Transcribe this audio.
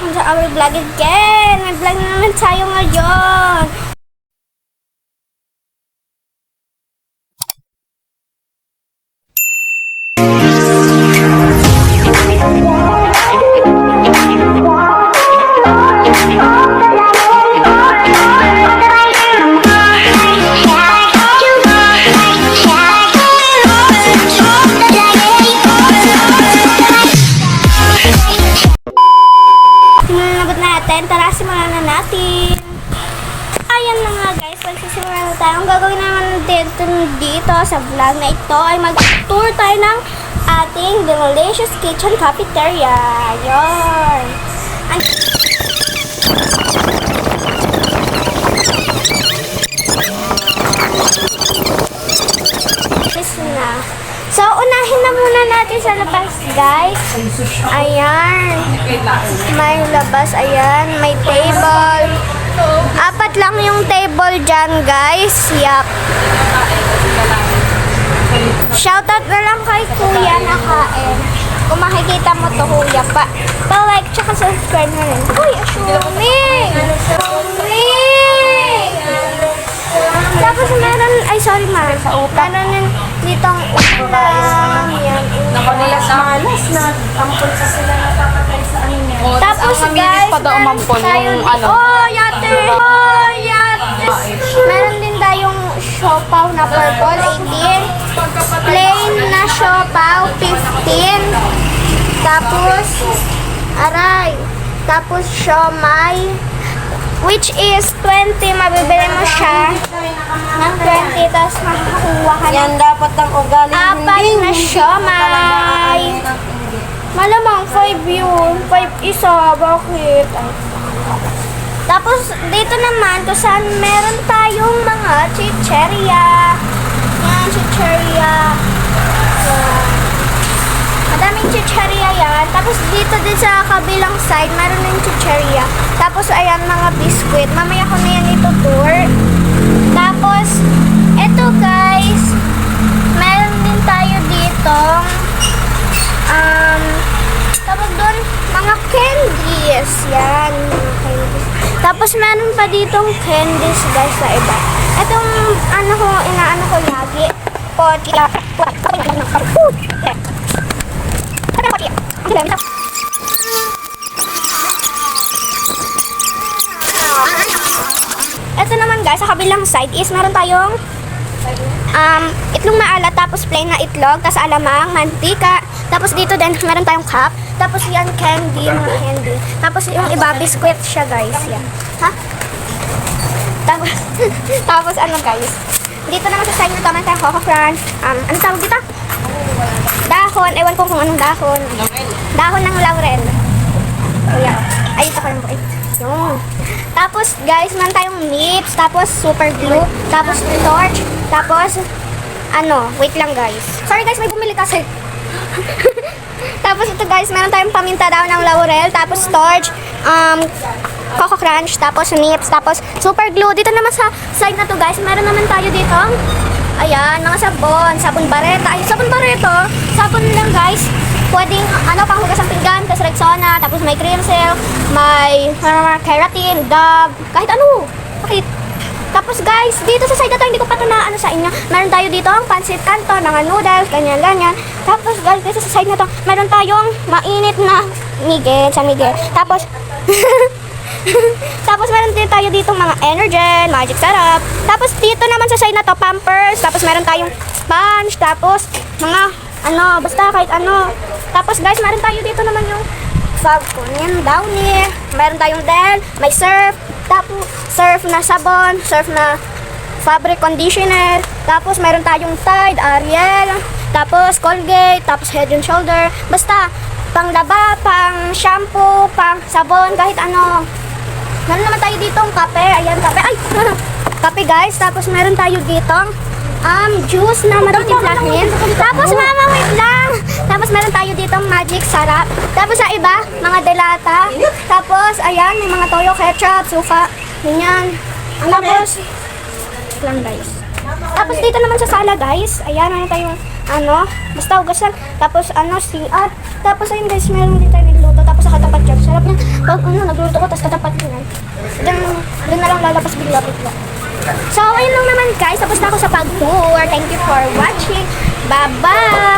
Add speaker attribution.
Speaker 1: welcome to our vlog again. May vlog na naman tayo ngayon. Tara, simulan na natin. Ayan na nga guys, magsisimulan na tayo. Ang gagawin naman dito sa vlog na ito ay mag-tour tayo ng ating Delicious Kitchen Cafeteria. Ayan. So, unahin na muna natin sa labas, guys. Ayan. May labas, ayan. May table. 4 lang yung table dyan, guys. Yup. Shoutout na lang kay Kuya na kain. Kung makikita mo to, Kuya, pa-like tsaka subscribe na rin. Uy, assuming! Tapos meron, ay sorry ma, meron ditong ulam, yan,
Speaker 2: nakanilas malas na ampun sa sila napapatay sa ano niya.
Speaker 1: Tapos guys,
Speaker 2: pa daw umampun yung ano.
Speaker 1: yate! Meron din tayong siopaw na purple, 18. Plain na siopaw, 15. Tapos, aray. Tapos siomay, which is 20, mabibili mo siya ng 20, tapos makakuha ka
Speaker 2: Yan dapat ang ugali.
Speaker 1: 4 na siomay. Malamang 5 yun. 5 isa. Bakit? Tapos, dito naman, kung saan meron tayong mga chicheria. Yan, chicheria. Madaming chicheria yan. Tapos, dito din sa kabilang side, meron din chicheria. Tapos, ayan, mga biskuit. Mamaya ko na yan itutour. Tapos, eto guys, meron din tayo dito. Tapos doon, mga candies. Yan, mga candies. Tapos, meron pa ditong candies guys sa iba. Etong, inaano ko lagi. Ito naman guys, sa kabilang side is meron tayong itlog maalat, tapos plain na itlog, tapos alamang, mantika. Tapos dito din meron tayong cup. Tapos yan candy, mga candy. Tapos yung iba biscuit siya guys, yan. Ha? Tapos tapos ano guys? Dito naman sa side na to, meron tayong Coco Crunch. Ano tawag dito? Dahon, ewan ko kung anong dahon. Dahon ng laurel. Kuya, ay ito ko lang po. Yung. Tapos guys, meron tayong nips, tapos super glue, tapos torch, tapos wait lang guys. Sorry guys, may bumili kasi. Tapos ito guys, meron tayong paminta daw ng laurel, tapos torch, Coco Crunch, tapos nips, tapos super glue. Dito naman sa side na to guys, meron naman tayo dito. Ayan, mga sabon bareta. Ay, sabon bareto, sabon lang guys. Pwedeng, panghugas ng pinggan, tapos Rexona, tapos may cream silk, may keratin, Dove, kahit ano. Bakit? Tapos guys, dito sa side na to, hindi ko pa ito na sa inyo. Meron tayo dito ang pancit canton, mga noodles, ganyan. Tapos guys, dito sa side na to, meron tayong mainit na San Miguel. Tapos, tapos meron din tayo dito mga Energen, Magic Sarap. Tapos dito naman sa side na to, Pampers. Tapos meron tayong sponge, tapos mga basta kahit ano. Tapos guys, meron tayo dito naman yung yan, Downy. Meron tayong Del, may Surf, tapos Surf na sabon, Surf na fabric conditioner. Tapos meron tayong Tide, Ariel, tapos Colgate, tapos Head and Shoulder. Basta pang laba, pang shampoo, pang sabon, kahit ano. Meron naman tayo dito ang kape. Ayan, kape. Ay! Kape guys. Tapos meron tayo dito juice na matitimplahin. Tapos mama, wait lang. Tapos meron tayo dito Magic Sarap. Tapos sa iba, mga delata. Tapos, ayan, may mga toyo, ketchup, suka. Ganyan. Tapos, lang guys. Tapos dito naman sa sala guys. Ayan, meron tayong ano, basta hugasan. Tapos ano, CR. Tapos ayun guys, meron din tayo niluto. Tapos nakatapat dyan. Sarap niya. Pag ano, nagluto ko, tapos tatapat ko yan. Doon na lang lalabas bigla-bigla. So, ayun lang naman guys. Tapos na ako sa pag-tour. Thank you for watching. Bye-bye!